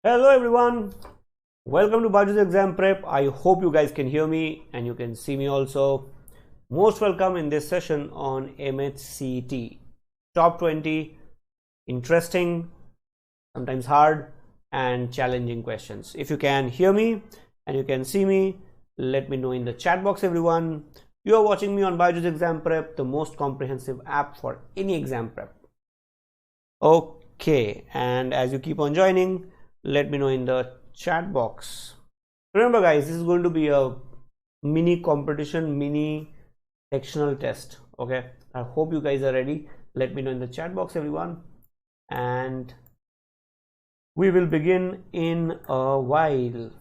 Hello everyone, welcome to BYJU'S exam prep. I hope you guys can hear me and you can see me also. Most welcome in this session on MH-CET top 20 interesting, sometimes hard and challenging questions. If you can hear me and you can see me, let me know in the chat box everyone. You are watching me on BYJU'S exam prep, the most comprehensive app for any exam prep. Okay, and as you keep on joining, let me know in the chat box. Remember guys, this is going to be a mini competition, mini sectional test. Okay, I hope you guys are ready. Let me know in the chat box everyone, and we will begin in a while.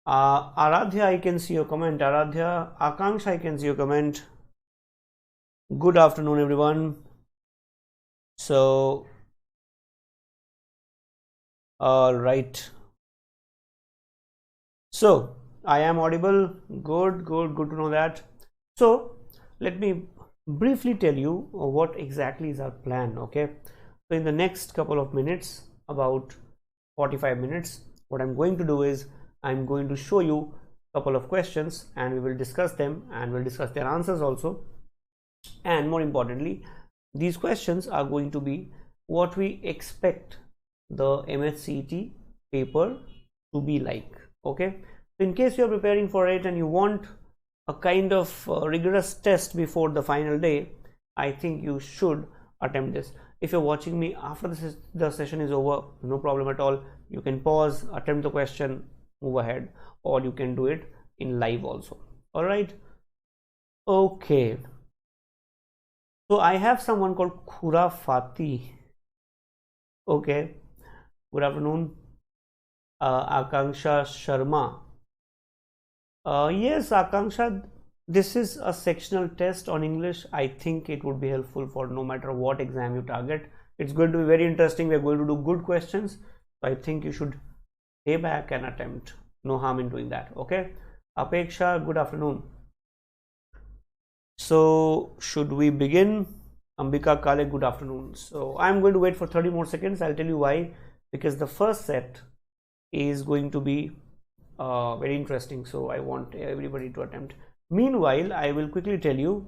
Aradhya, I can see your comment. Aradhya, Akanksha, I can see your comment. Good afternoon everyone. So all right, so I am audible. Good to know that. So let me briefly tell you what exactly is our plan. Okay, so in the next couple of minutes, about 45 minutes, what I'm going to do is I'm going to show you a couple of questions and we will discuss them and we'll discuss their answers also. And more importantly, these questions are going to be what we expect the MH-CET paper to be like. Okay, so in case you are preparing for it and you want a kind of rigorous test before the final day, I think you should attempt this. If you're watching me after the session is over, no problem at all. You can pause, attempt the question, move ahead, or you can do it in live also. All right. Okay. So I have someone called Khurafati. Okay. Good afternoon. Akanksha Sharma. Yes, Akanksha, this is a sectional test on English. I think it would be helpful for no matter what exam you target. It's going to be very interesting. We're going to do good questions. So I think you should stay back and attempt. No harm in doing that. Okay. Apeksha, good afternoon. So should we begin? Ambika Kale, good afternoon. So I'm going to wait for 30 more seconds. I'll tell you why. Because the first set is going to be very interesting, so I want everybody to attempt. Meanwhile, I will quickly tell you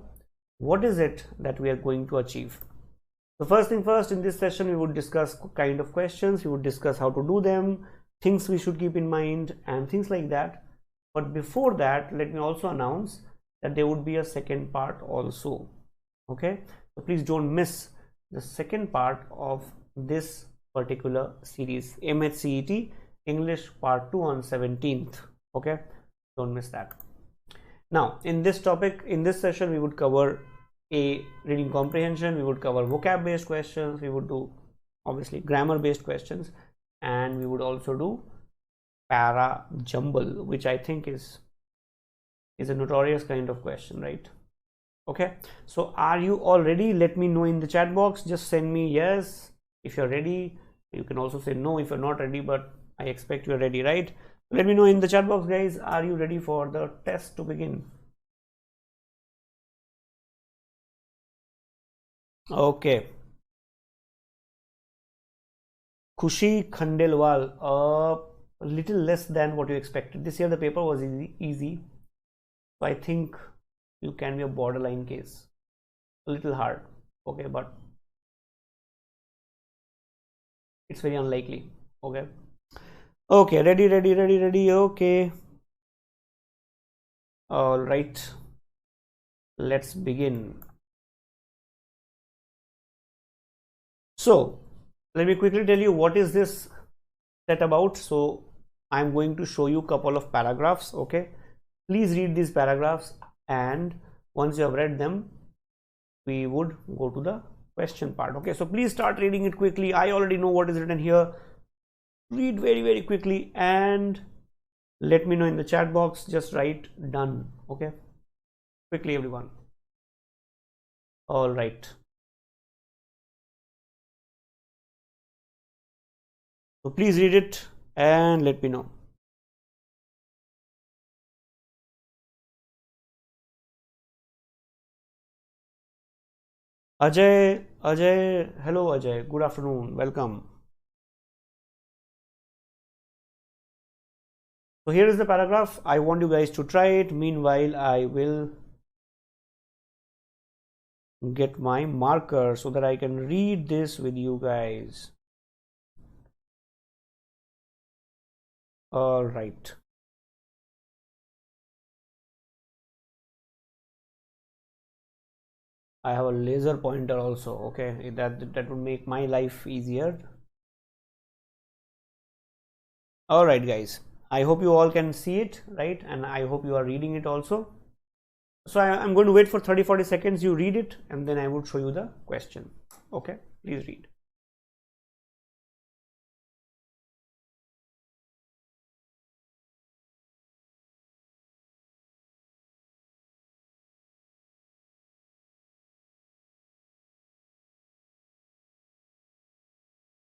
what is it that we are going to achieve. So first thing first, in this session we would discuss kind of questions, we would discuss how to do them, things we should keep in mind and things like that. But before that, let me also announce that there would be a second part also. Okay, so please don't miss the second part of this particular series, MH-CET English part 2 on 17th. Okay, don't miss that. Now in this topic, in this session, we would cover a reading comprehension, we would cover vocab based questions, we would do obviously grammar based questions, and we would also do para jumble, which I think is a notorious kind of question, right? Okay, so are you all ready? Let me know in the chat box. Just send me yes if you're ready. You can also say no if you're not ready, but I expect you're ready, right? Let me know in the chat box, guys. Are you ready for the test to begin? Okay. Khushi Khandelwal, a little less than what you expected. This year the paper was easy. So I think you can be a borderline case. A little hard. Okay, but it's very unlikely. Okay. Okay, ready. Okay. All right. Let's begin. So let me quickly tell you what is this set about. So I'm going to show you a couple of paragraphs. Okay, please read these paragraphs, and once you have read them, we would go to the question part. Okay, so please start reading it quickly. I already know what is written here. Read very quickly and let me know in the chat box. Just write done. Okay, quickly everyone. All right, so please read it and let me know. Ajay, hello Ajay, good afternoon, welcome. So here is the paragraph. I want you guys to try it. Meanwhile, I will get my marker so that I can read this with you guys. All right. I have a laser pointer also. Okay, that would make my life easier. All right, guys. I hope you all can see it, right? And I hope you are reading it also. So I'm going to wait for 30-40 seconds. You read it, and then I would show you the question. Okay, please read.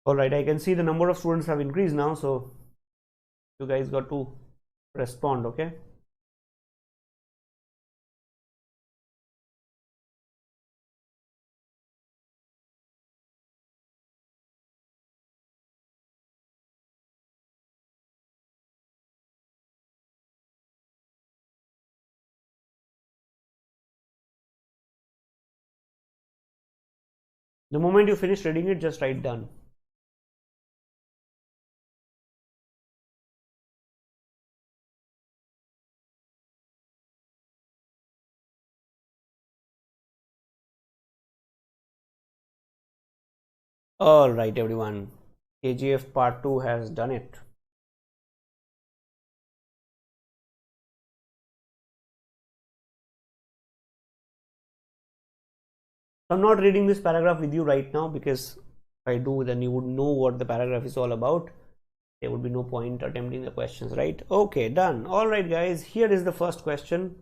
All right, I can see the number of students have increased now, so you guys got to respond. Okay. The moment you finish reading it, just write done. All right, everyone. KGF part 2 has done it. I'm not reading this paragraph with you right now because if I do, then you would know what the paragraph is all about. There would be no point attempting the questions, right? Okay, done. All right, guys, here is the first question.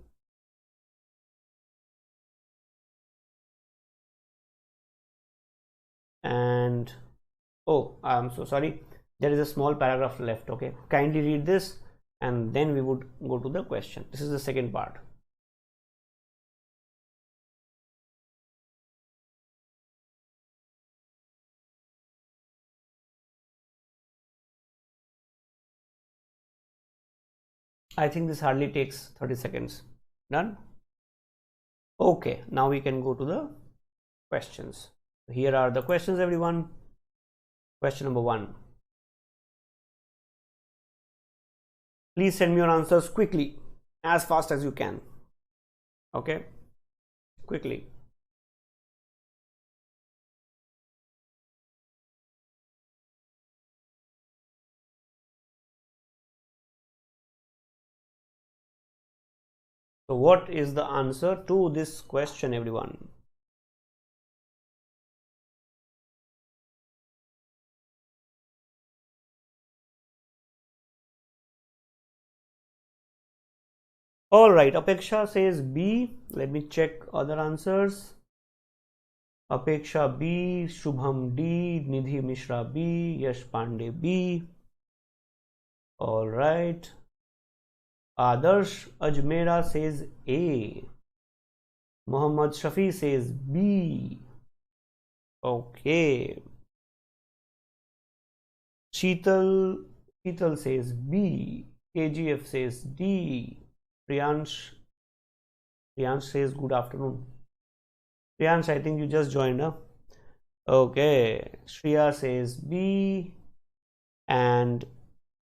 And oh, I'm so sorry. There is a small paragraph left. Okay, kindly read this and then we would go to the question. This is the second part. I think this hardly takes 30 seconds. Done. Okay, now we can go to the questions. Here are the questions, everyone. Question number 1. Please send me your answers quickly, as fast as you can. Okay, quickly. So what is the answer to this question, everyone? All right, Apeksha says B. Let me check other answers. Apeksha B, Shubham D, Nidhi Mishra B, Yash Pandey B. All right. Adarsh Ajmera says A. Muhammad Shafi says B. Okay. Sheetal says B. KGF says D. Priyansh says good afternoon. Priyansh, I think you just joined, huh? Okay. Shriya says B. And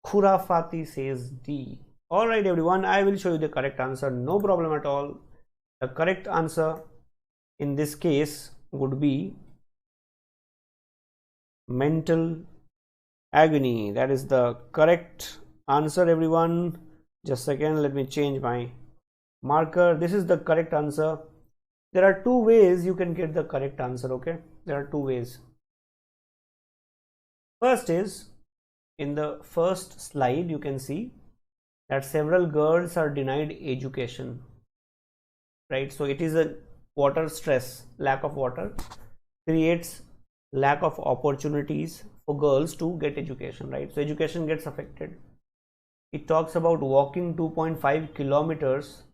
Khurafati says D. All right, everyone, I will show you the correct answer. No problem at all. The correct answer in this case would be mental agony. That is the correct answer, everyone. Just a second, let me change my marker. This is the correct answer. There are two ways you can get the correct answer. Okay, there are two ways. First is, in the first slide you can see that several girls are denied education, right? So it is a water stress. Lack of water creates lack of opportunities for girls to get education, right? So education gets affected. It talks about walking 2.5 kilometers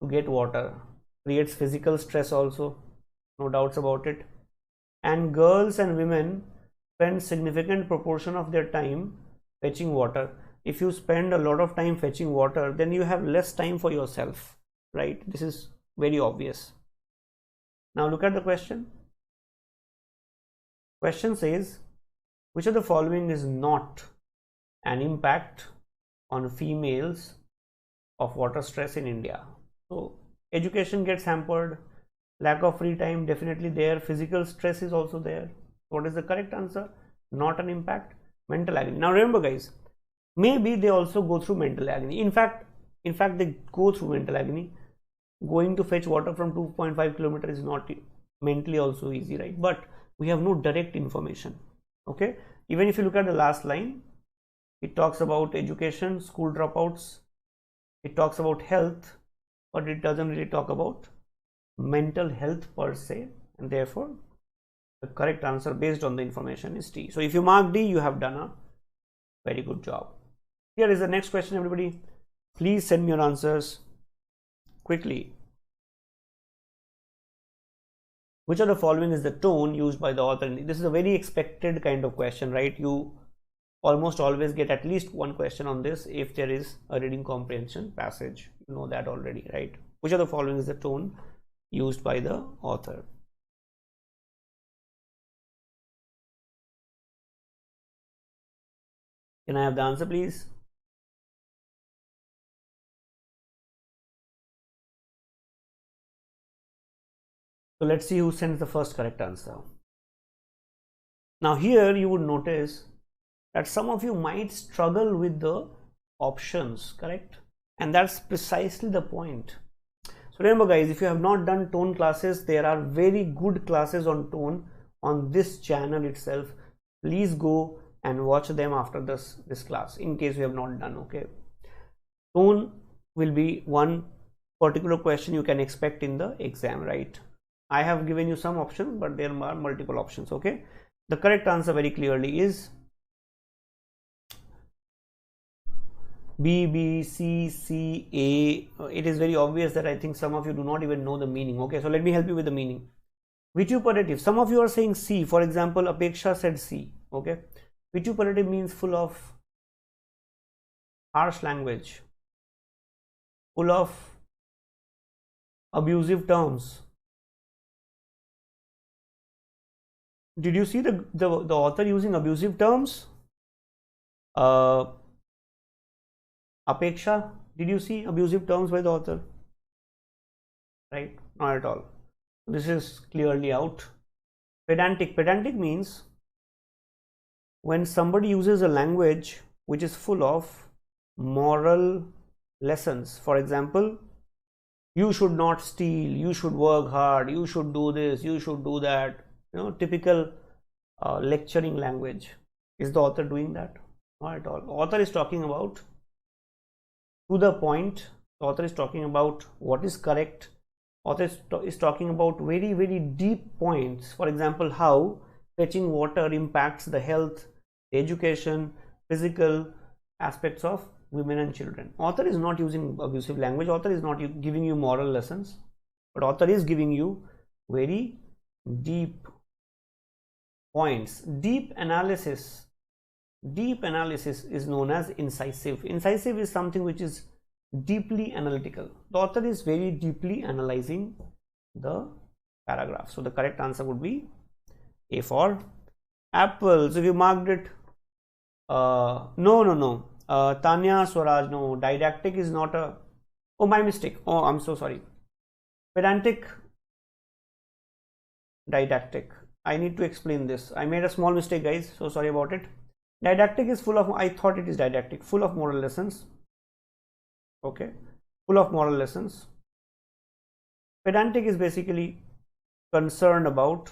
to get water, creates physical stress also, no doubts about it. And girls and women spend significant proportion of their time fetching water. if you spend a lot of time fetching water, then you have less time for yourself, right? This is very obvious. Now look at the question. Question says, which of the following is not an impact on females of water stress in India? So education gets hampered, lack of free time definitely there, physical stress is also there. What is the correct answer? Not an impact. Mental agony. Now remember guys, maybe they also go through mental agony. In fact they go through mental agony. Going to fetch water from 2.5 kilometers is not mentally also easy, right? But we have no direct information. Okay, even if you look at the last line, it talks about education, school dropouts, it talks about health, but it doesn't really talk about mental health per se, and therefore the correct answer based on the information is D. So if you mark D, you have done a very good job. Here is the next question, everybody. Please send me your answers quickly. Which of the following is the tone used by the author? This is a very expected kind of question, right? You almost always get at least one question on this if there is a reading comprehension passage. You know that already, right? Which of the following is the tone used by the author? Can I have the answer, please? So let's see who sends the first correct answer. Now here you would notice that some of you might struggle with the options, correct? And that's precisely the point. So remember guys, if you have not done tone classes, there are very good classes on tone on this channel itself. Please go and watch them after this class in case you have not done. Okay, tone will be one particular question you can expect in the exam, right? I have given you some options, but there are multiple options. Okay, the correct answer very clearly is B, B, C, C, A. It is very obvious that I think some of you do not even know the meaning. Okay, so let me help you with the meaning. Vituperative. Some of you are saying C. For example, Apeksha said C. Okay, vituperative means full of harsh language, full of abusive terms. Did you see the author using abusive terms? Apeksha, did you see abusive terms by the author? Right? Not at all. This is clearly out. Pedantic. Pedantic means when somebody uses a language which is full of moral lessons. For example, you should not steal, you should work hard, you should do this, you should do that. You know, typical lecturing language. Is the author doing that? Not at all. Author is talking about to the point. The author is talking about what is correct. Author is talking about very, very deep points. For example, how fetching water impacts the health, the education, physical aspects of women and children. Author is not using abusive language. Author is not giving you moral lessons, but author is giving you very deep points. Deep analysis is known as incisive. Incisive is something which is deeply analytical. The author is very deeply analyzing the paragraph. So the correct answer would be A for apple. So if you marked it, no. Tanya Swaraj, no. Didactic is not a, oh, my mistake. Oh, I'm so sorry. Pedantic, didactic. I need to explain this. I made a small mistake, guys. So sorry about it. Didactic is full of, I thought it is didactic, full of moral lessons. Okay, full of moral lessons. Pedantic is basically concerned about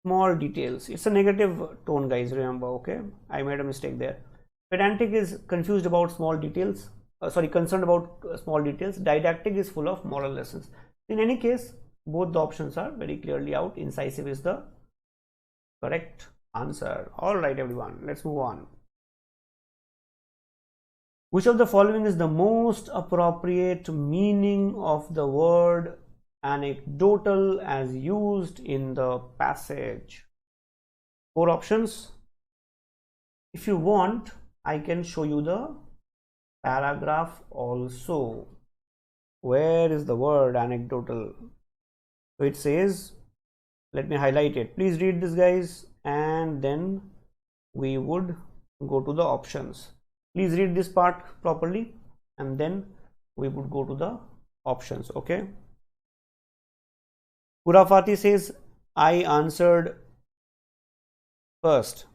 small details. It's a negative tone, guys, remember. Okay, I made a mistake there. Pedantic is confused about small details, concerned about small details. Didactic is full of moral lessons. In any case, both the options are very clearly out. Incisive is the correct answer. All right, everyone, let's move on. Which of the following is the most appropriate meaning of the word anecdotal as used in the passage? 4 options. If you want, I can show you the paragraph also. Where is the word anecdotal? So it says, let me highlight it. Please read this, guys, and then we would go to the options. Please read this part properly, and then we would go to the options. Okay. Kurafati says, I answered first.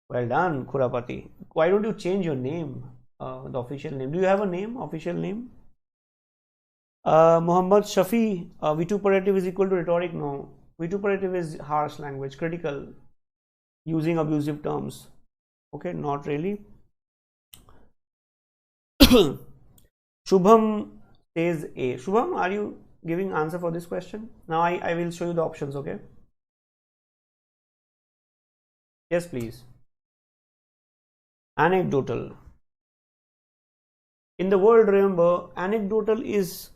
Well done, Kurapati. Why don't you change your name, the official name? Do you have a name, official name? Muhammad Shafi, vituperative is equal to rhetoric? No. Vituperative is harsh language, critical, using abusive terms. Okay, not really. Shubham says A. Shubham, are you giving answer for this question? Now I will show you the options, okay? Yes, please. Anecdotal. In the world, remember, anecdotal is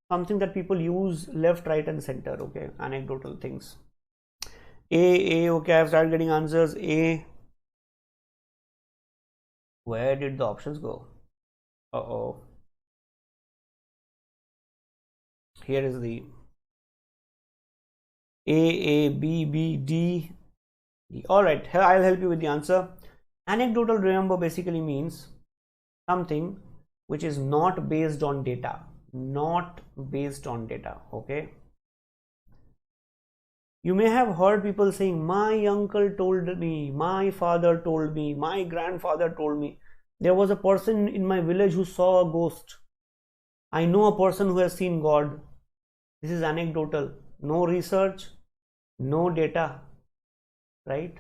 something that people use left, right, and center. Okay, anecdotal things. A. Okay, I've started getting answers. A. Where did the options go? Uh-oh. Here is the A, B, B, D. All right, I'll help you with the answer. Anecdotal, remember, basically means something which is not based on data. Not based on data. Okay. You may have heard people saying, my uncle told me, my father told me, my grandfather told me. There was a person in my village who saw a ghost. I know a person who has seen God. This is anecdotal. No research, no data. Right?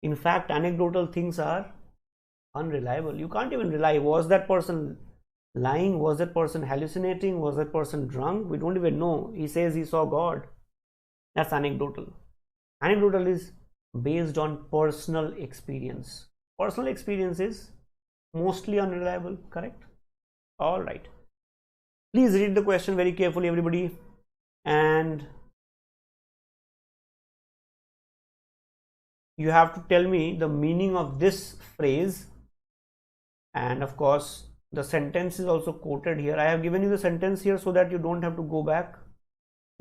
In fact, anecdotal things are unreliable. You can't even rely. Was that person lying? Was that person hallucinating? Was that person drunk? We don't even know. He says he saw God. That's anecdotal. Anecdotal is based on personal experience. Personal experience is mostly unreliable, correct? All right. Please read the question very carefully, everybody. And you have to tell me the meaning of this phrase. And of course, the sentence is also quoted here. I have given you the sentence here so that you don't have to go back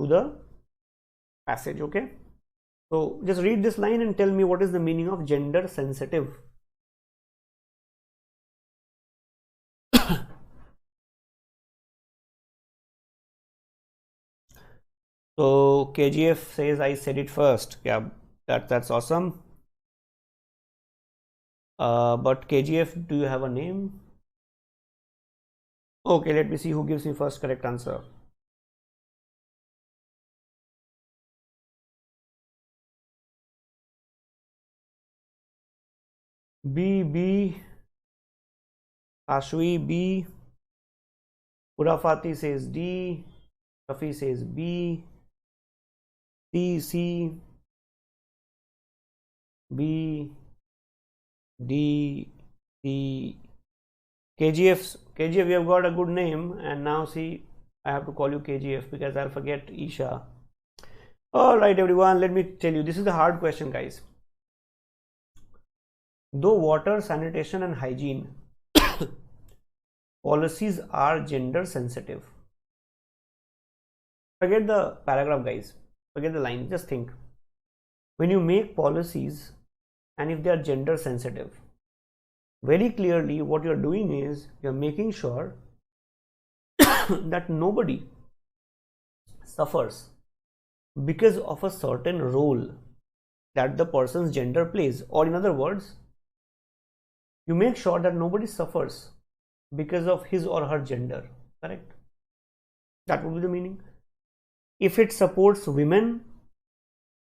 to the passage. Okay. So just read this line and tell me what is the meaning of gender sensitive. So KGF says I said it first. Yeah, that's awesome. But KGF, do you have a name? Okay, let me see who gives me first correct answer. B, Ashwi, B. Urafati says D. Rafi says B. C, B, D, C. KGF, we have got a good name, and now see, I have to call you KGF because I'll forget Isha. All right, everyone, let me tell you, this is the hard question, guys. Though water, sanitation, and hygiene policies are gender sensitive. Forget the paragraph, guys. Forget the line. Just think. When you make policies, and if they are gender sensitive, very clearly what you're doing is you're making sure that nobody suffers because of a certain role that the person's gender plays. Or in other words, you make sure that nobody suffers because of his or her gender. Correct? That would be the meaning. If it supports women,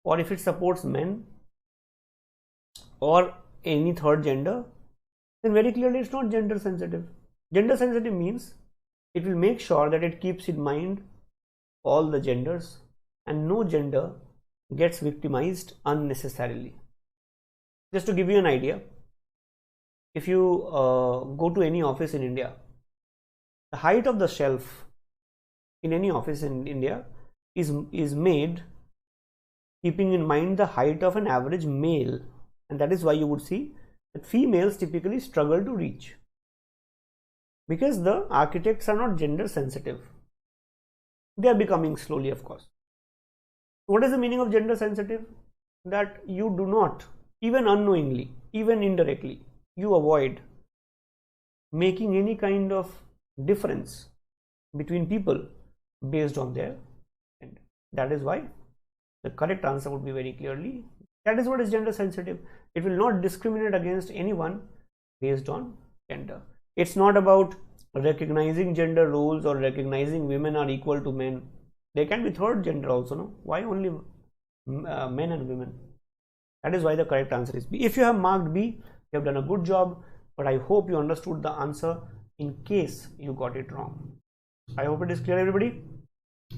or if it supports men, or any third gender, then very clearly it's not gender sensitive. Gender sensitive means it will make sure that it keeps in mind all the genders and no gender gets victimized unnecessarily. Just to give you an idea, if you go to any office in India, the height of the shelf in any office in India is made keeping in mind the height of an average male, and that is why you would see that females typically struggle to reach, because the architects are not gender sensitive. They are becoming slowly, of course. What is the meaning of gender sensitive? That you do not, even unknowingly, even indirectly, you avoid making any kind of difference between people based on their gender. That is why the correct answer would be very clearly, that is what is gender sensitive. It will not discriminate against anyone based on gender. It's not about recognizing gender roles or recognizing women are equal to men. They can be third gender also, no? Why only men and women? That is why the correct answer is B. If you have marked B, you have done a good job, but I hope you understood the answer in case you got it wrong. I hope it is clear, everybody.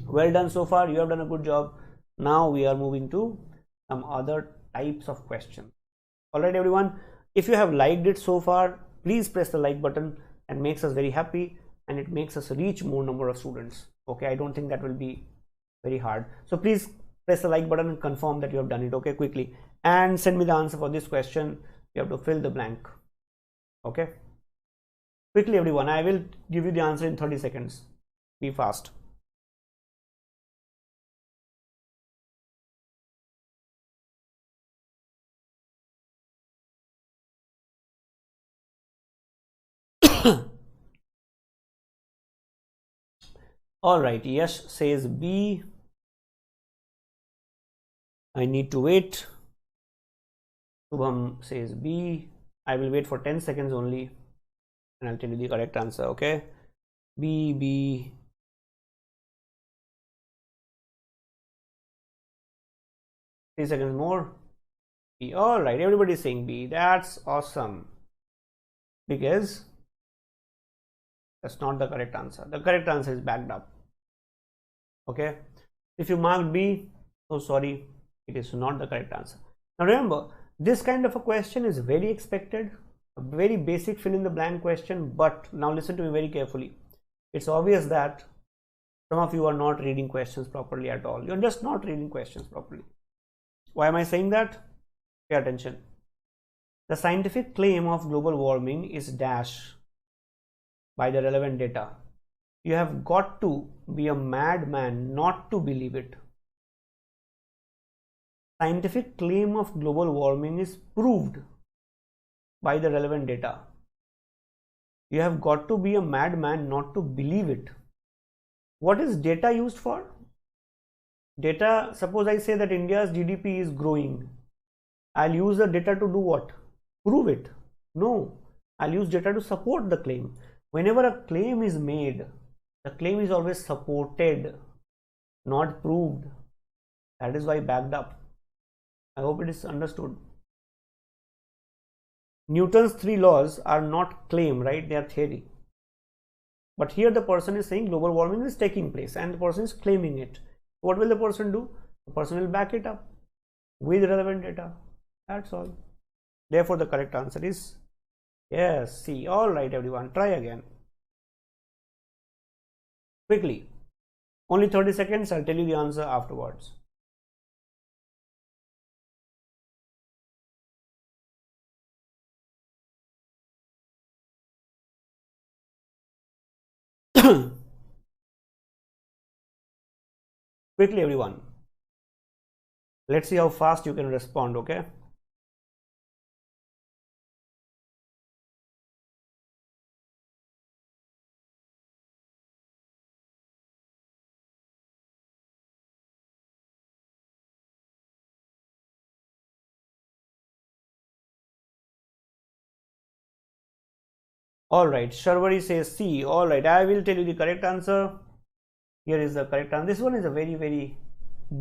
Well done so far, you have done a good job. Now we are moving to some other types of questions. Alright everyone, if you have liked it so far, please press the like button. And makes us very happy, and it makes us reach more number of students. Okay, I don't think that will be very hard. So please press the like button and confirm that you have done it. Okay, quickly, and send me the answer for this question. You have to fill the blank. Okay, quickly everyone, I will give you the answer in 30 seconds. Be fast. All right, Yash says B. I need to wait. Shubham says B. I will wait for 10 seconds only, and I'll tell you the correct answer. Okay, B. 3 seconds more. B. All right, everybody is saying B. That's awesome, because that's not the correct answer. The correct answer is backed up. Okay, if you marked B, so sorry, it is not the correct answer. Now remember, this kind of a question is very expected, a very basic fill in the blank question, but now listen to me very carefully. It's obvious that some of you are not reading questions properly at all. You're just not reading questions properly. Why am I saying that? Pay attention. The scientific claim of global warming is dash by the relevant data. You have got to be a madman not to believe it. Scientific claim of global warming is proved by the relevant data. You have got to be a madman not to believe it. What is data used for? Data, suppose I say that India's GDP is growing. I'll use the data to do what? Prove it? No, I'll use data to support the claim. Whenever a claim is made, the claim is always supported, not proved. That is why backed up. I hope it is understood. Newton's 3 laws are not claim, right? They are theory. But here the person is saying global warming is taking place and the person is claiming it. What will the person do? The person will back it up with relevant data. That's all. Therefore, the correct answer is yes, C. All right, everyone, try again. Quickly. Only 30 seconds. I'll tell you the answer afterwards. Quickly, everyone. Let's see how fast you can respond, okay? All right, Sharwari says C. All right, I will tell you the correct answer. Here is the correct answer. This one is a very, very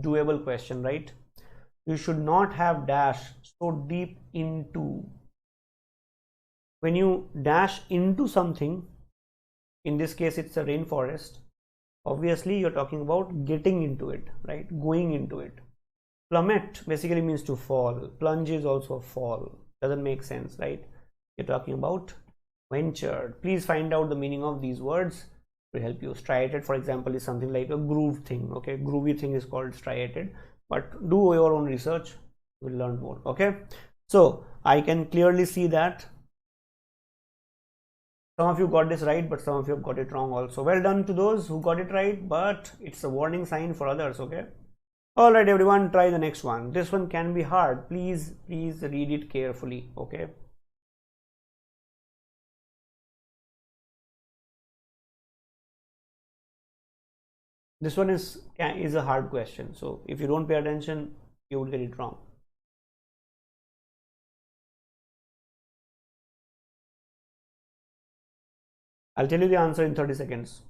doable question, right? You should not have dash so deep into. When you dash into something, in this case it's a rainforest, obviously you're talking about getting into it, right? Going into it. Plummet basically means to fall. Plunge is also a fall. Doesn't make sense, right? You're talking about ventured. Please find out the meaning of these words to help you. Striated, for example, is something like a groove thing. Okay, groovy thing is called striated. but do your own research, you will learn more. Okay, so I can clearly see that some of you got this right, but some of you have got it wrong also. Well done to those who got it right, but it's a warning sign for others. Okay, all right everyone, try the next one. This one can be hard. Please read it carefully. Okay, this one is a hard question, so if you don't pay attention, you would get it wrong. I'll tell you the answer in 30 seconds.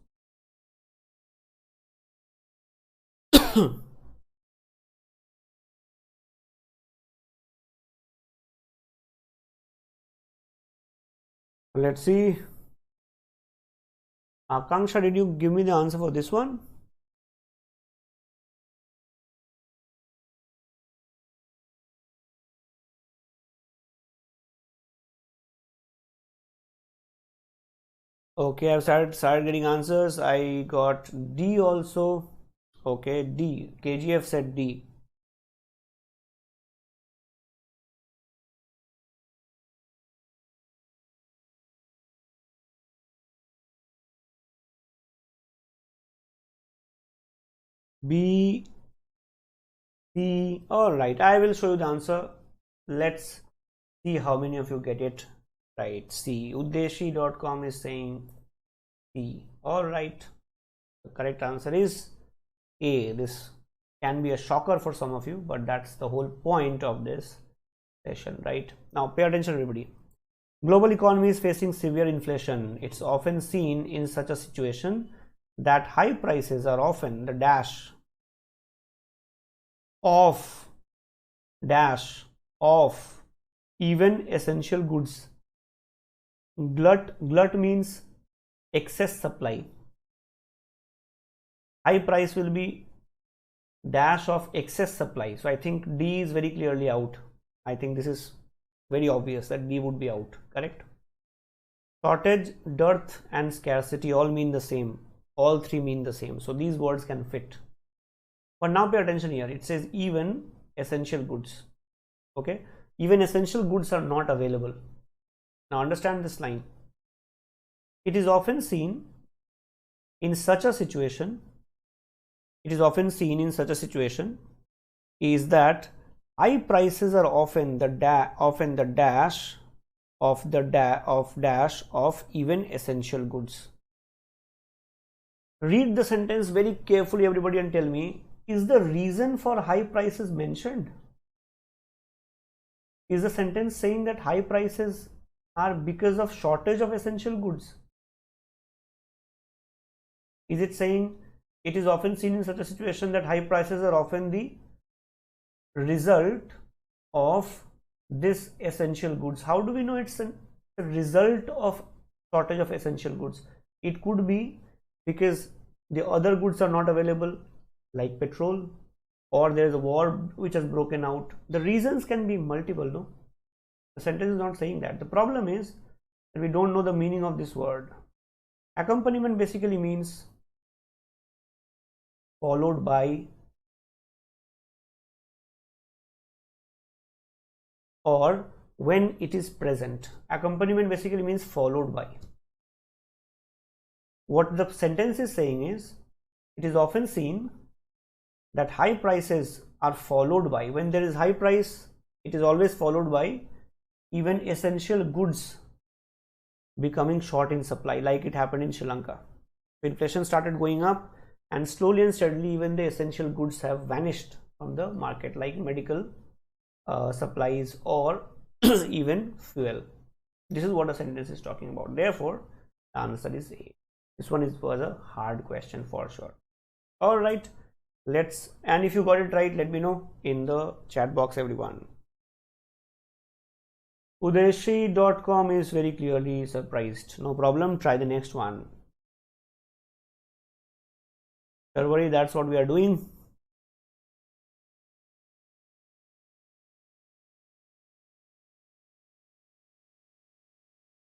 Let's see. Akanksha, did you give me the answer for this one? Okay, I've started getting answers. I got D also. Okay, D. KGF said D. B, C. All right, I will show you the answer. Let's see how many of you get it right. C. Uddeshi.com is saying C. All right, the correct answer is A. This can be a shocker for some of you, but that's the whole point of this session, right? Now pay attention everybody. Global economy is facing severe inflation. It's often seen in such a situation that high prices are often the dash of even essential goods. Glut means excess supply. High price will be dash of excess supply. So I think D is very clearly out. I think this is very obvious that D would be out. Correct? Shortage, dearth and scarcity all mean the same. All three mean the same. So these words can fit. But now pay attention here. It says even essential goods. Okay? Even essential goods are not available. Now understand this line. It is often seen in such a situation. Is that high prices are often the dash of even essential goods. Read the sentence very carefully everybody and tell me, is the reason for high prices mentioned? Is the sentence saying that high prices are because of shortage of essential goods? Is it saying it is often seen in such a situation that high prices are often the result of this essential goods? How do we know it's a result of shortage of essential goods? It could be because the other goods are not available, like petrol, or there is a war which has broken out. The reasons can be multiple, no? The sentence is not saying that. The problem is that we don't know the meaning of this word. Accompaniment basically means followed by or when it is present. Accompaniment basically means followed by. What the sentence is saying is, it is often seen that high prices are followed by, when there is high price, it is always followed by even essential goods becoming short in supply, like it happened in Sri Lanka. Inflation started going up, and slowly and steadily even the essential goods have vanished from the market, like medical supplies or even fuel. This is what the sentence is talking about. Therefore, the answer is A. This one was a hard question for sure. All right, and if you got it right, let me know in the chat box, everyone. Udeshi.com is very clearly surprised. No problem, try the next one. Don't worry, that's what we are doing.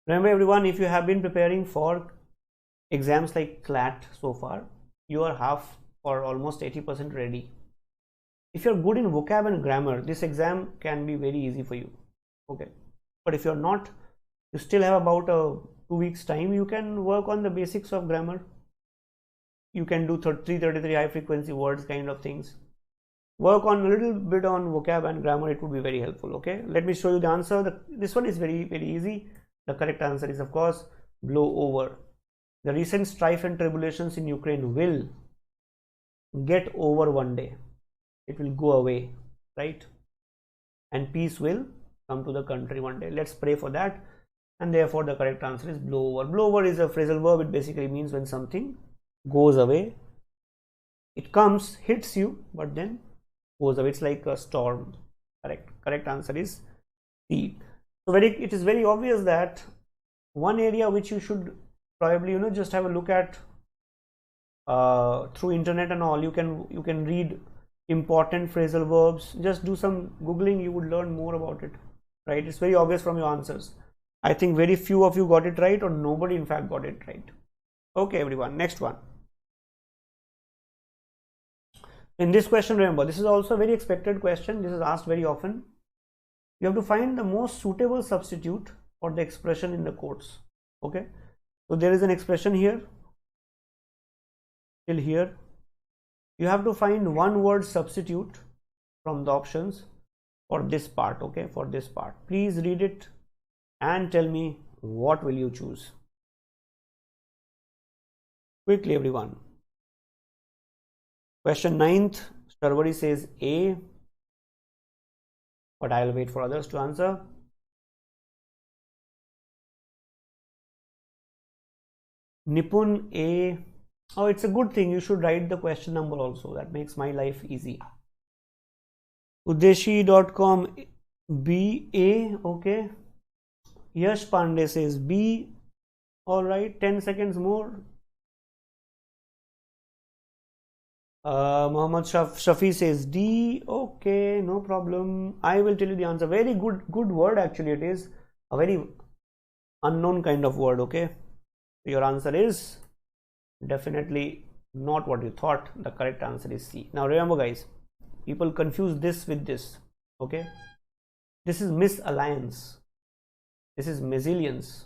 Remember everyone, if you have been preparing for exams like CLAT so far, you are half or almost 80% ready. if you're good in vocab and grammar, this exam can be very easy for you. Okay, but if you're not, you still have about 2 weeks time. You can work on the basics of grammar. You can do 333 high frequency words kind of things. Work on a little bit on vocab and grammar. It would be very helpful. Okay, let me show you the answer. This one is very easy. The correct answer is, of course, blow over. The recent strife and tribulations in Ukraine will get over one day. It will go away, right? And peace will come to the country one day. Let's pray for that. And therefore the correct answer is blow over. Blow over is a phrasal verb. It basically means when something goes away. It comes, hits you, but then goes away. It's like a storm. Correct answer is C. So it is very obvious that one area which you should probably just have a look at through internet and all. You can read important phrasal verbs. Just do some googling, you would learn more about it, right? It's very obvious from your answers. I think very few of you got it right, or nobody in fact got it right. Okay everyone, next one. In this question, remember, this is also a very expected question. This is asked very often. You have to find the most suitable substitute for the expression in the quotes. Okay, so there is an expression here till here. You have to find one word substitute from the options for this part. Okay, for this part, please read it and tell me what will you choose. Quickly everyone. Question 9th, Sharvari says A, but I'll wait for others to answer. Nipun A. Oh, it's a good thing. You should write the question number also. That makes my life easy. Udeshi.com B A. Okay. Yash Pandey says B. All right. 10 seconds more. Muhammad Shafi says D. Okay, no problem. I will tell you the answer. Very good word actually. It is a very unknown kind of word. Okay, your answer is definitely not what you thought. The correct answer is C. Now remember guys, people confuse this with this. Okay, this is misalliance. This is mesalliance.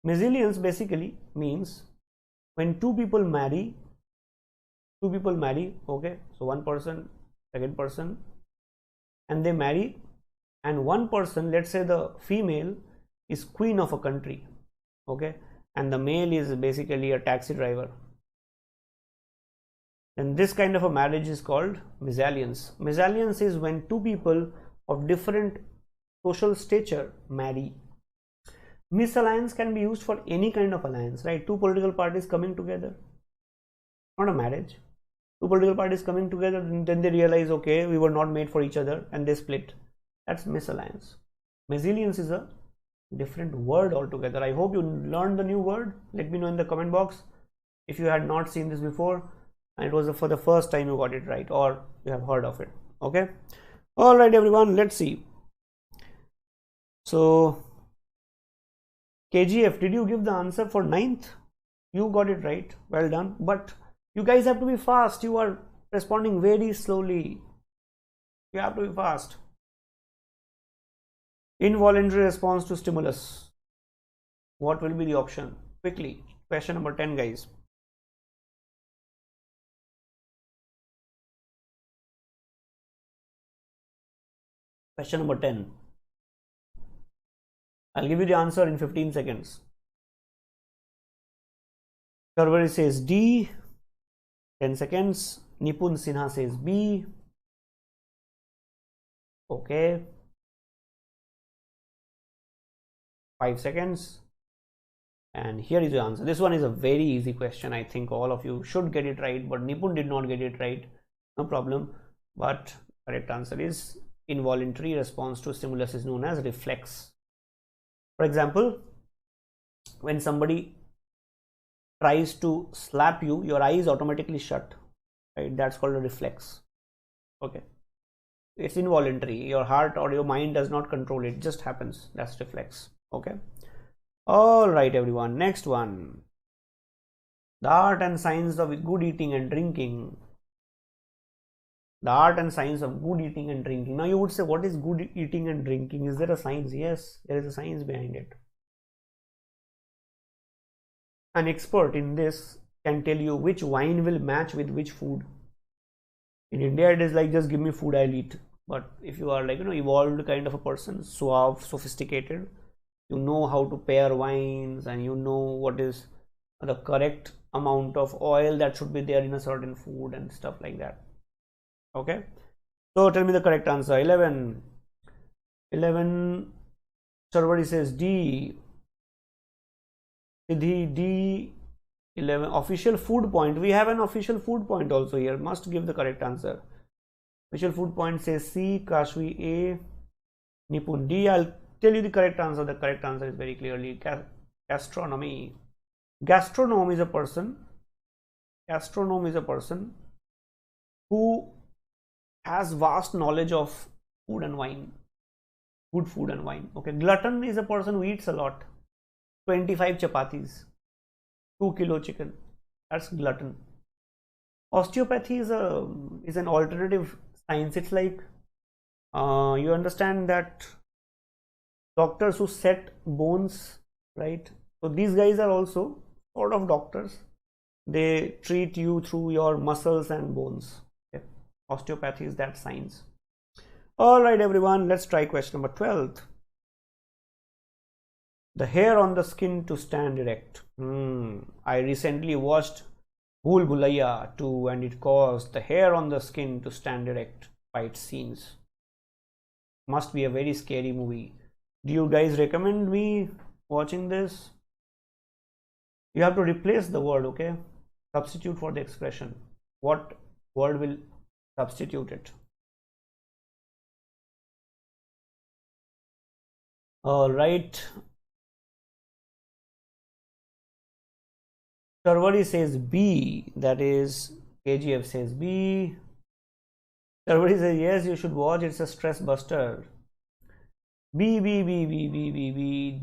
Mesalliance basically means when two people marry, okay, so one person, second person, and they marry, and one person, let's say the female is queen of a country, okay, and the male is basically a taxi driver, and this kind of a marriage is called mesalliance. Mesalliance is when two people of different social stature marry. Misalliance can be used for any kind of alliance, right? Two political parties coming together, not a marriage. Two political parties coming together, and then they realize, okay, we were not made for each other, and they split. That's misalliance. Mesalliance is a different word altogether. I hope you learned the new word. Let me know in the comment box if you had not seen this before and it was for the first time you got it right, or you have heard of it. Okay, all right everyone, let's see. So KGF, did you give the answer for 9th? You got it right, well done, but you guys have to be fast. You are responding very slowly. You have to be fast. Involuntary response to stimulus. What will be the option? Quickly. Question number 10, guys. Question number 10. I'll give you the answer in 15 seconds. Sharvari says D. 10 seconds. Nipun Sinha says B. Okay. 5 seconds. And here is the answer. This one is a very easy question. I think all of you should get it right, but Nipun did not get it right. No problem. But correct answer is involuntary response to stimulus is known as reflex. For example, when somebody tries to slap you, your eyes automatically shut, right? That's called a reflex. Okay, it's involuntary. Your heart or your mind does not control it, just happens. That's reflex. Okay, all right everyone, next one. The art and science of good eating and drinking. The art and science of good eating and drinking. Now you would say, what is good eating and drinking? Is there a science? Yes, there is a science behind it. An expert in this can tell you which wine will match with which food. In India, it is like, just give me food, I'll eat. But if you are like, evolved kind of a person, suave, sophisticated, you know how to pair wines, and you know what is the correct amount of oil that should be there in a certain food and stuff like that. Okay, so tell me the correct answer. 11 Sarvari says D. Siddhi, D. 11 official food point. We have an official food point also here. Must give the correct answer. Official food point says C. Kashvi, A. Nipun, D. I'll tell you the correct answer. The correct answer is very clearly gastronomy. Gastronome is a person. Gastronome is a person who has vast knowledge of food and wine. Good food and wine. Okay. Glutton is a person who eats a lot. 25 chapatis. 2 kilo chicken. That's glutton. Osteopathy is an alternative science. It's like you understand that doctors who set bones, right? So these guys are also sort of doctors. They treat you through your muscles and bones. Okay. Osteopathy is that science. All right, everyone. Let's try question number 12. The hair on the skin to stand erect. I recently watched Bhool Bhulaiya 2 and it caused the hair on the skin to stand erect by its scenes. Must be a very scary movie. Do you guys recommend me watching this? You have to replace the word, okay? Substitute for the expression. What word will substitute it? All right. Sarvari says B, that is KGF says B. Sarvari says yes, you should watch, it's a stress buster. B,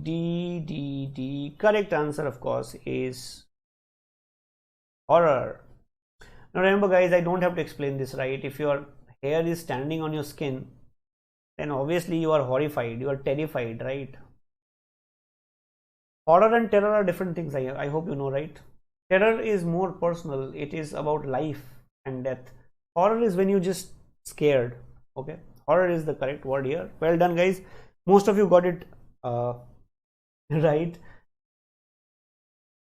D. Correct answer, of course, is horror. Now remember guys, I don't have to explain this, right? If your hair is standing on your skin, then obviously you are horrified, you are terrified, right? Horror and terror are different things, I hope you know, right? Terror is more personal. It is about life and death. Horror is when you just scared. Okay. Horror is the correct word here. Well done, guys. Most of you got it right.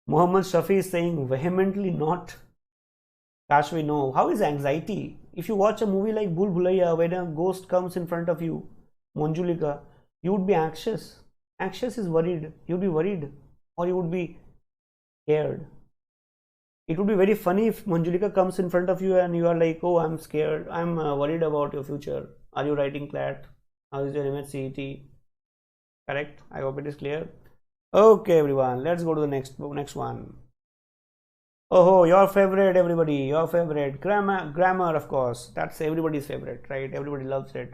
Muhammad Shafi is saying vehemently not. Kashvi, no. How is anxiety? If you watch a movie like Bhool Bhulaiya, when a ghost comes in front of you, Manjulika, you would be anxious. Anxious is worried. You'd be worried, or you would be scared. It would be very funny if Manjulika comes in front of you and you are like, oh, I'm scared, I'm worried about your future. Are you writing CLAT? How is your MH-CET? Correct? I hope it is clear. Okay, everyone, let's go to the next one. Oh, your favorite, everybody, your favorite. Grammar, of course. That's everybody's favorite, right? Everybody loves it.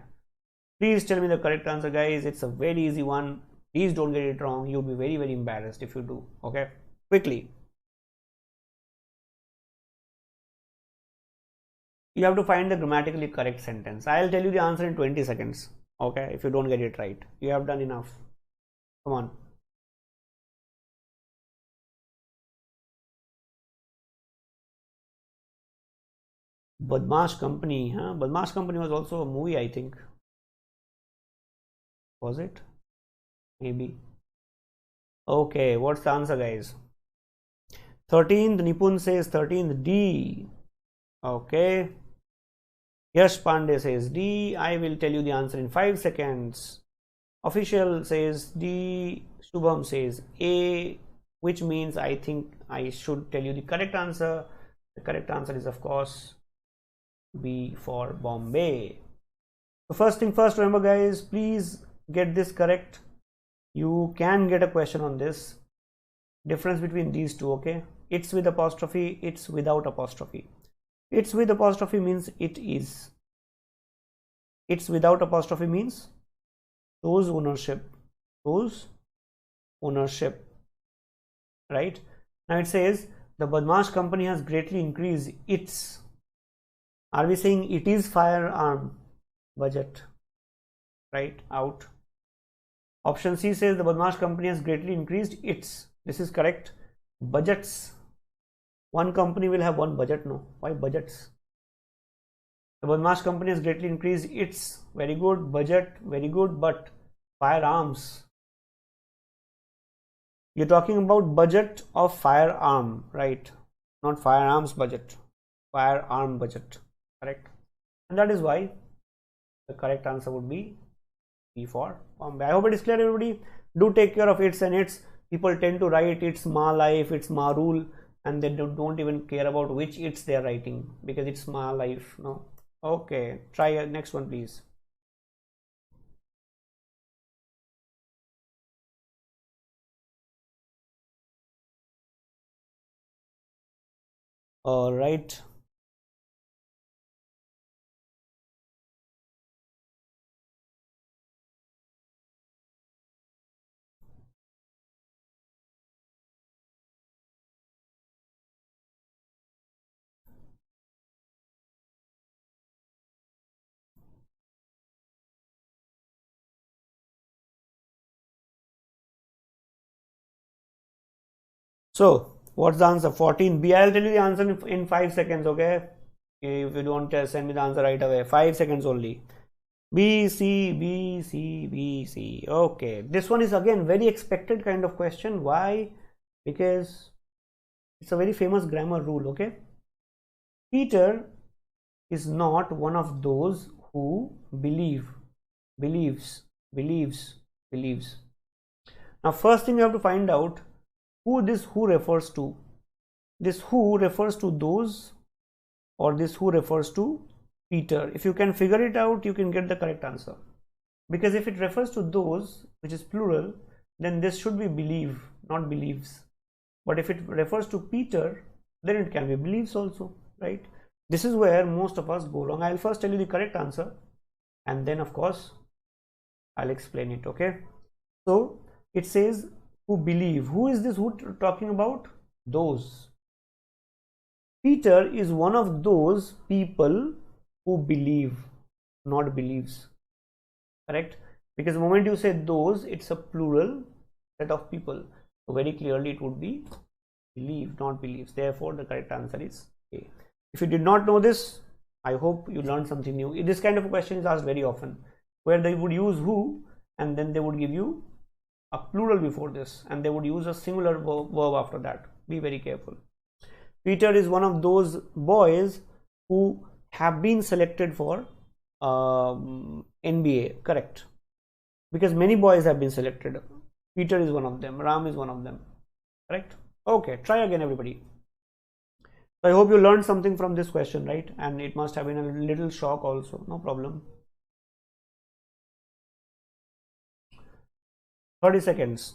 Please tell me the correct answer, guys. It's a very easy one. Please don't get it wrong. You'll be very, very embarrassed if you do. Okay? Quickly. You have to find the grammatically correct sentence. I'll tell you the answer in 20 seconds. Okay, if you don't get it right. You have done enough. Come on. Badmaash Company, huh? Badmaash Company was also a movie, I think. Was it? Maybe. Okay, what's the answer, guys? 13th, Nipun says 13th, D. Okay. Yash Pandey says D. I will tell you the answer in 5 seconds. Official says D. Shubham says A, which means I think I should tell you the correct answer. The correct answer is, of course, B for Bombay. So first thing first, remember guys, please get this correct. You can get a question on this. Difference between these two, okay? It's with apostrophe, it's without apostrophe. It's with apostrophe means it is. It's without apostrophe means shows ownership. Shows ownership. Right? Now it says the Badmaash Company has greatly increased its. Are we saying it is firearm? Budget, right? Out. Option C says the Badmash company has greatly increased its. This is correct. Budgets. One company will have one budget. No. Why budgets? The Badmash company has greatly increased its. Very good. Budget. Very good. But firearms. You're talking about budget of firearm, right? Not firearms budget. Firearm budget. Correct. And that is why the correct answer would be B for Bombay. I hope it is clear, everybody. Do take care of its and its. People tend to write it's ma life, it's ma rule, and they don't even care about which it's they are writing because it's ma life. No. Okay. Try next one, please. All right. So, what's the answer? 14B. I'll tell you the answer in 5 seconds, okay? If you don't send me the answer right away. 5 seconds only. B, C, B, C, B, C. Okay. This one is again very expected kind of question. Why? Because it's a very famous grammar rule, okay? Peter is not one of those who believes. Now, first thing you have to find out who this who refers to. This who refers to those, or this who refers to Peter. If you can figure it out, you can get the correct answer. Because if it refers to those, which is plural, then this should be believe, not believes. But if it refers to Peter, then it can be believes also, right? This is where most of us go wrong. I'll first tell you the correct answer, and then of course I'll explain it, okay? So it says who believe. Who is this who talking about? Those. Peter is one of those people who believe, not believes. Correct? Because the moment you say those, it's a plural set of people. So very clearly it would be believe, not believes. Therefore, the correct answer is A. If you did not know this, I hope you learned something new. This kind of a question is asked very often, where they would use who and then they would give you a plural before this and they would use a singular verb after that. Be very careful. Peter is one of those boys who have been selected for NBA. Correct. Because many boys have been selected. Peter is one of them. Ram is one of them. Correct. Okay. Try again, everybody. So I hope you learned something from this question, right? And it must have been a little shock also. No problem. 30 seconds.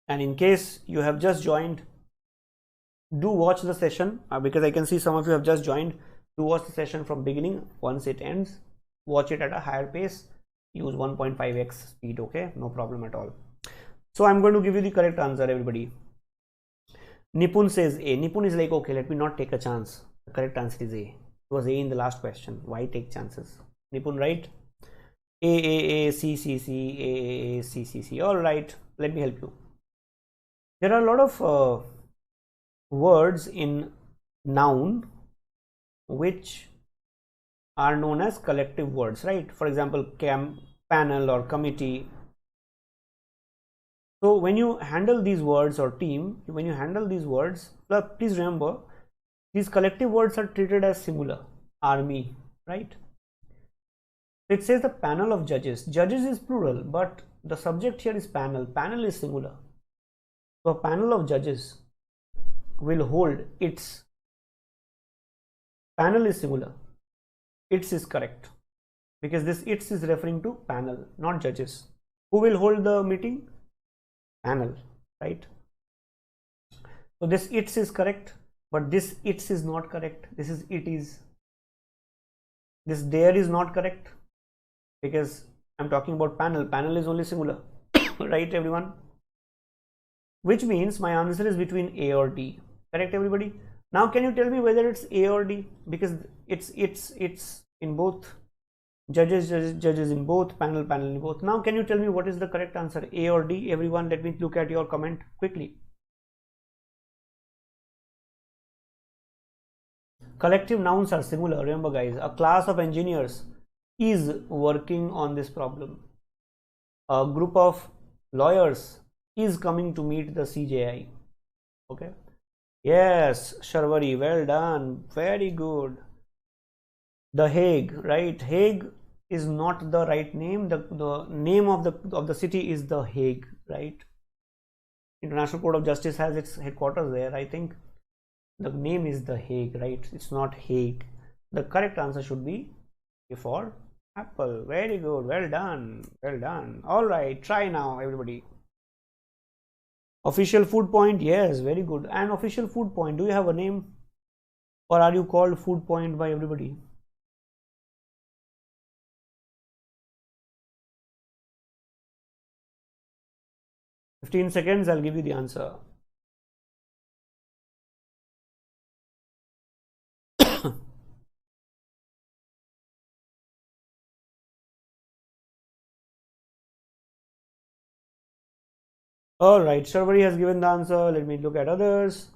And in case you have just joined, do watch the session because I can see some of you have just joined. Do watch the session from beginning. Once it ends, watch it at a higher pace. Use 1.5x speed, okay? No problem at all. So I'm going to give you the correct answer, everybody. Nipun says A. Nipun is like, okay, let me not take a chance. The correct answer is A. It was A in the last question. Why take chances? Nipun, right? A, C, C, C, A, C, C, C. All right, let me help you. There are a lot of words in noun which are known as collective words, right? For example, panel or committee. So when you handle these words or team, when you handle these words, please remember these collective words are treated as singular. Army, right? It says the panel of judges. Judges is plural, but the subject here is panel. Panel is singular. So a panel of judges will hold its. Panel is singular. Its is correct because this its is referring to panel, not judges. Who will hold the meeting? Panel, right? So this its is correct. but this its is not correct. This is it is. This there is not correct because I'm talking about panel. Panel is only singular, right, everyone? Which means my answer is between A or D. Correct, everybody? Now, can you tell me whether it's A or D? Because it's in both. Judges in both, panel in both. Now, can you tell me what is the correct answer, A or D? Everyone, let me look at your comment quickly. Collective nouns are singular. Remember, guys, a class of engineers is working on this problem. A group of lawyers is coming to meet the CJI. Okay. Yes, Sharvari, well done. Very good. The Hague, right? Hague is not the right name. The name of the city is the Hague, right? International Court of Justice has its headquarters there. I think the name is the Hague, right? It's not Hague. The correct answer should be A for apple. Very good. Well done. Well done. All right. Try now, everybody. Official food point. Yes, very good. And official food point. Do you have a name, or are you called food point by everybody? "15 seconds, I'll give you the answer." All right, Sharvari has given the answer. Let me look at others.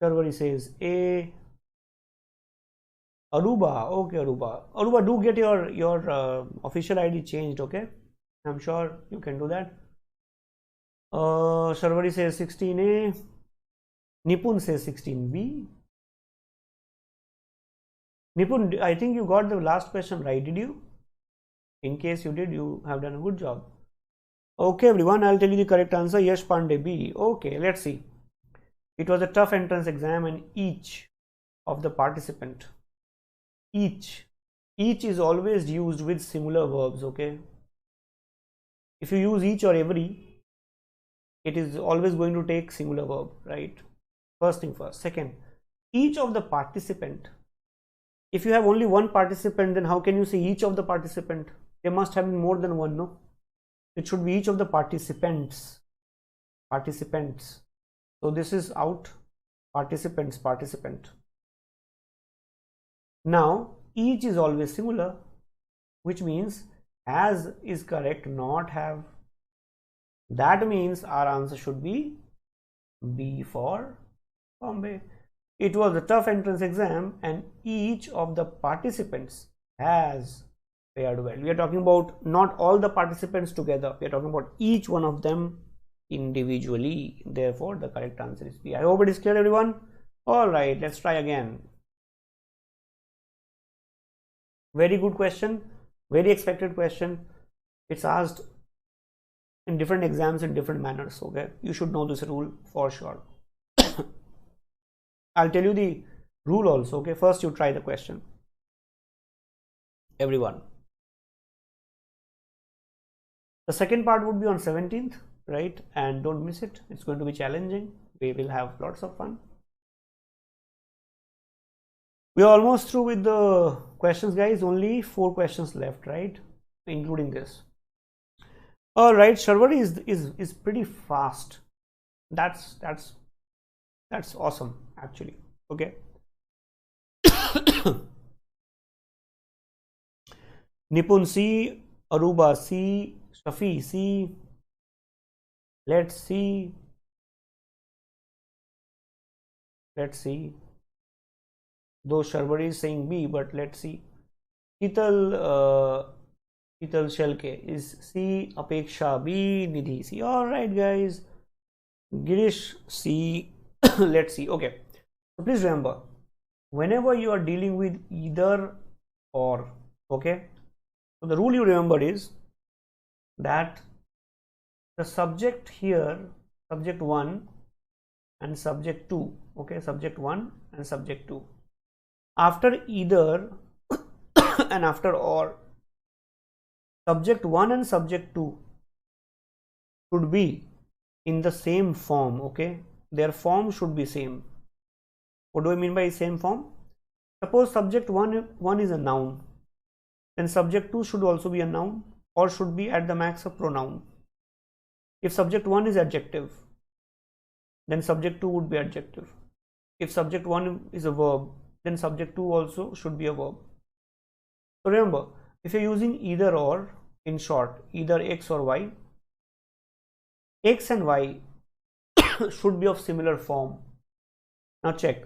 Sharvari says A. Aruba. Okay, Aruba. Aruba, do get your official ID changed, okay? I'm sure you can do that. Sharvari says 16A. Nipun says 16B. Nipun, I think you got the last question right, did you? In case you did, you have done a good job. Okay, everyone, I'll tell you the correct answer. Yash Pandey, B. Okay, let's see. It was a tough entrance exam, and each of the participant, each is always used with similar verbs, okay? If you use each or every, it is always going to take singular verb, right? First thing first. Second, each of the participant. If you have only one participant, then how can you say each of the participant? There must have been more than one, no? It should be each of the participants. So this is out. Participant. Now, each is always singular, which means has is correct, not have. That means our answer should be B for Bombay. It was a tough entrance exam, and each of the participants has fared well. We are talking about not all the participants together. We are talking about each one of them individually. Therefore, the correct answer is B. I hope it is clear, everyone. All right, let's try again. Very good question. Very expected question. It's asked in different exams in different manners. Okay, you should know this rule for sure. I'll tell you the rule also. Okay, first you try the question, everyone. The second part would be on 17th, right? And don't miss it. It's going to be challenging. We will have lots of fun. We are almost through with the questions, guys. Only 4 questions left, right? Including this. All right, Sharvari is pretty fast. That's awesome, actually. Okay. Nipun C, Aruba C, Shafi C. Let's see. Though Sharvari is saying B, but let's see. Sheetal Shelke is C, Apeksha B, Nidhi C. All right, guys. Girish C. Let's see. Okay. So please remember, whenever you are dealing with either or, okay. So the rule you remember is that the subject here, subject 1 and subject 2. Okay, subject 1 and subject 2. After either and after or, subject 1 and subject 2 should be in the same form. Okay, their form should be same. What do I mean by same form? Suppose subject 1 is a noun, then subject 2 should also be a noun or should be at the max a pronoun. If subject 1 is adjective, then subject 2 would be adjective. If subject 1 is a verb, then subject 2 also should be a verb. So remember, if you're using either or, in short, either X or Y, X and Y should be of similar form. Now check.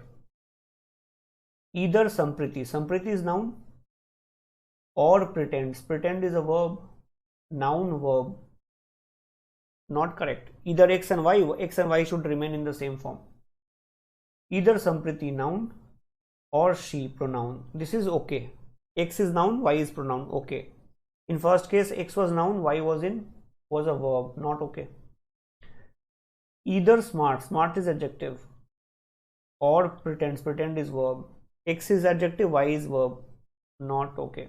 Either Sampriti, Sampriti is noun, or pretends, pretend is a verb, noun verb. Not correct. Either X and Y should remain in the same form. Either Sampriti noun or she pronoun. This is okay. X is noun, Y is pronoun. Okay. In first case, X was noun, Y was a verb. Not okay. Either smart, smart is adjective, or pretends, pretend is verb. X is adjective, Y is verb. Not okay.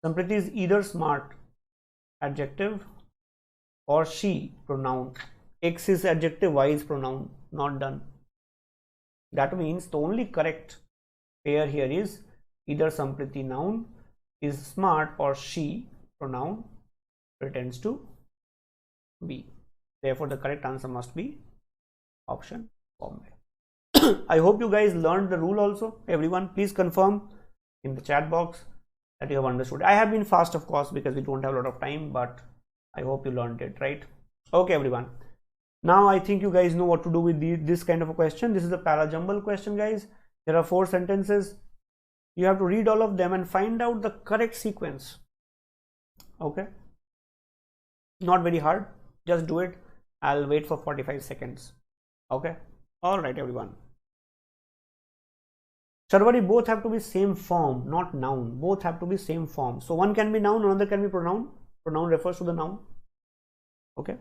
Sampriti is either smart, adjective, or she pronoun. X is adjective, Y is pronoun. Not done. That means the only correct pair here is either Sampriti noun is smart or she pronoun pretends to be. Therefore, the correct answer must be option Bombay. I hope you guys learned the rule also. Everyone, please confirm in the chat box that you have understood. I have been fast, of course, because we don't have a lot of time, but I hope you learned it, right? Okay, everyone. Now I think you guys know what to do with this kind of a question. This is a para-jumble question, guys. There are 4 sentences. You have to read all of them and find out the correct sequence. Okay? Not very hard. Just do it. I'll wait for 45 seconds. Okay? All right, everyone. Sharvari, both have to be same form, not noun. Both have to be same form. So one can be noun, another can be pronoun. Pronoun refers to the noun. Okay?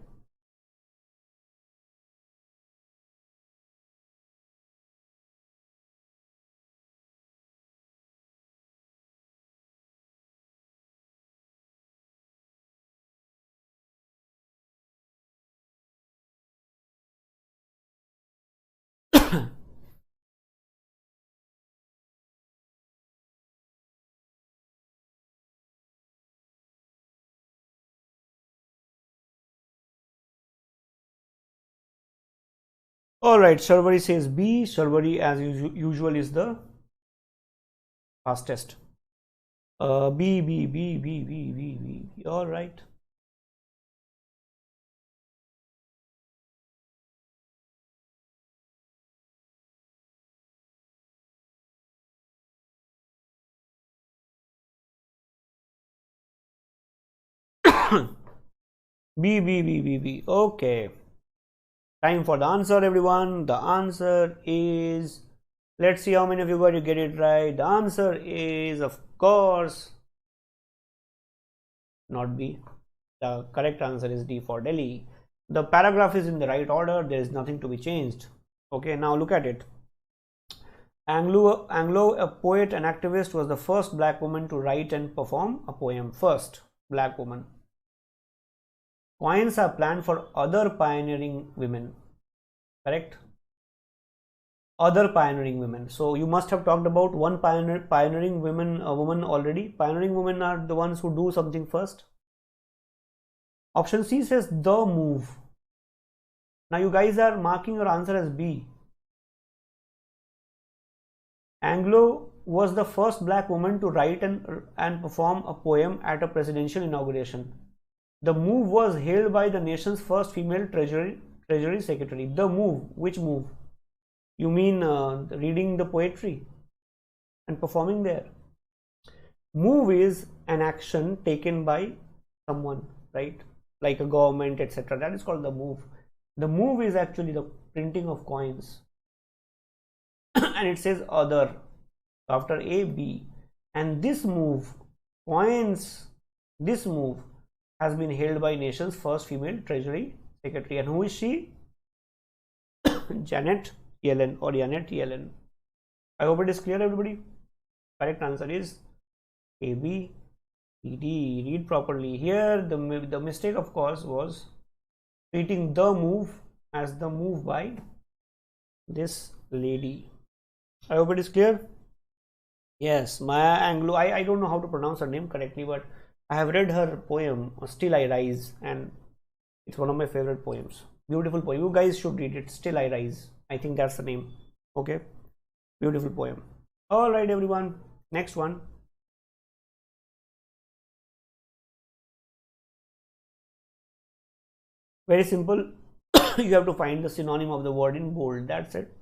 Alright, Sharvari says B. Sharvari as usual is the fastest. B. Alright. B. Okay. Time for the answer, everyone. The answer is, let's see how many of you got to get it right. The answer is, of course, not B. The correct answer is D for Delhi. The paragraph is in the right order. There is nothing to be changed. Okay, now look at it. Anglo, a poet and activist, was the first black woman to write and perform a poem. First black woman. Coins are planned for other pioneering women. Correct? Other pioneering women. So you must have talked about one pioneering woman already. Pioneering women are the ones who do something first. Option C says the move. Now you guys are marking your answer as B. Anglo was the first black woman to write and perform a poem at a presidential inauguration. The move was hailed by the nation's first female treasury secretary. The move. Which move? You mean reading the poetry and performing there? Move is an action taken by someone, right? Like a government, etc. That is called the move. The move is actually the printing of coins. And it says other after A, B. And this move, coins, this move has been held by nation's first female treasury secretary. And who is she? Janet Yellen or Janet Yellen. I hope it is clear, everybody. Correct answer is A, B, C, D. Read properly. Here the mistake, of course, was treating the move as the move by This lady. I hope it is clear. Yes, Maya Angelou. I don't know how to pronounce her name correctly, but I have read her poem Still I Rise, and it's one of my favorite poems. Beautiful poem. You guys should read it. Still I Rise. I think that's the name. Okay. Beautiful poem. All right, everyone. Next one. Very simple. You have to find the synonym of the word in bold. That's it.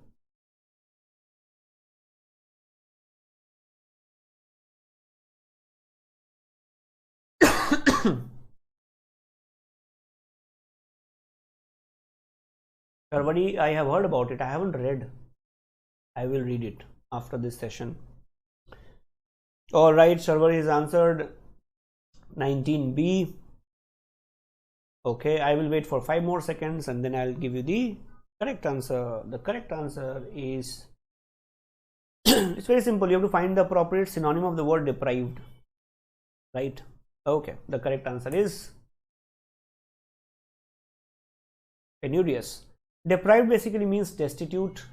Karvadi, I have heard about it. I haven't read. I will read it after this session. All right, Sharvari is answered 19B. Okay, I will wait for 5 more seconds and then I'll give you the correct answer. The correct answer is it's very simple. You have to find the appropriate synonym of the word deprived. Right? Okay, the correct answer is penurious. Deprived basically means destitute.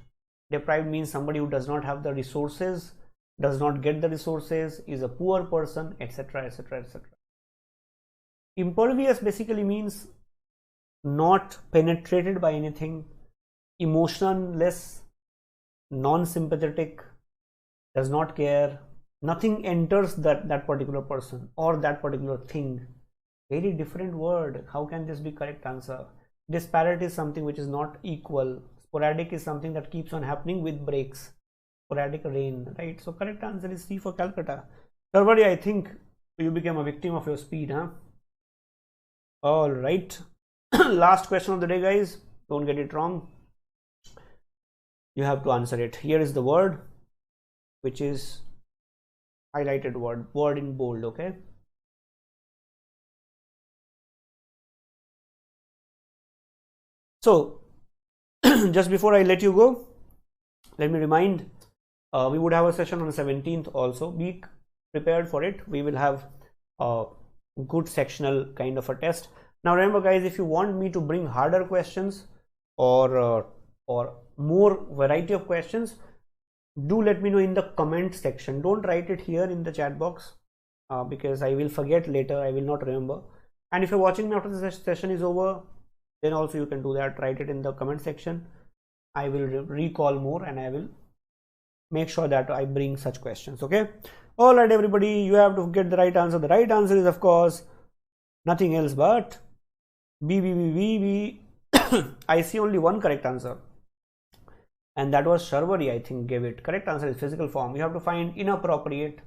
Deprived means somebody who does not have the resources, does not get the resources, is a poor person, etc., etc., etc. Impervious basically means not penetrated by anything, emotionless, non-sympathetic, does not care, nothing enters that particular person or that particular thing. Very different word. How can this be correct answer? Disparate is something which is not equal. Sporadic is something that keeps on happening with breaks. Sporadic rain, right? So correct answer is C for Calcutta. Karvadi, I think you became a victim of your speed, huh? All right. Last question of the day, guys. Don't get it wrong. You have to answer it. Here is the word, which is highlighted word in bold, okay? So, just before I let you go, let me remind, we would have a session on the 17th also. Be prepared for it. We will have a good sectional kind of a test. Now remember, guys, if you want me to bring harder questions or more variety of questions, do let me know in the comment section. Don't write it here in the chat box because I will forget later. I will not remember. And if you're watching me after the session is over, then also you can do that. Write it in the comment section. I will recall more and I will make sure that I bring such questions. Okay. All right, everybody, you have to get the right answer. The right answer is, of course, nothing else but B. I see only one correct answer, and that was Sharvari, I think, gave it. Correct answer is physical form. You have to find inappropriate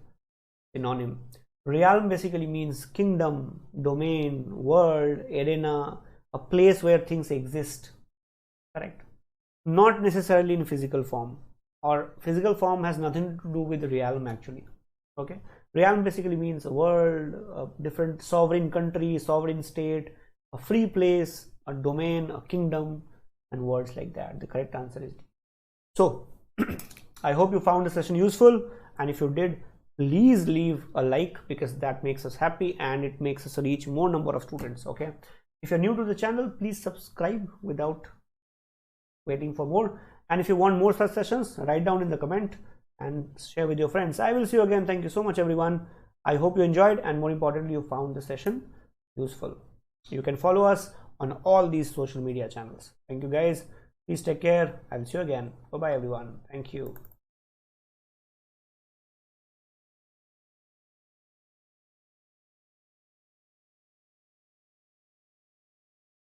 synonym. Realm basically means kingdom, domain, world, arena, a place where things exist. Correct. Not necessarily in physical form, or physical form has nothing to do with realm actually. Okay. Realm basically means a world, a different sovereign country, sovereign state, a free place, a domain, a kingdom, and words like that. The correct answer is D. So I hope you found the session useful, and if you did, please leave a like because that makes us happy and it makes us reach more number of students. Okay. If you're new to the channel, please subscribe without waiting for more. And if you want more such sessions, write down in the comment and share with your friends. I will see you again. Thank you so much, everyone. I hope you enjoyed, and more importantly, you found the session useful. You can follow us on all these social media channels. Thank you, guys. Please take care. I will see you again. Bye bye, everyone. Thank you.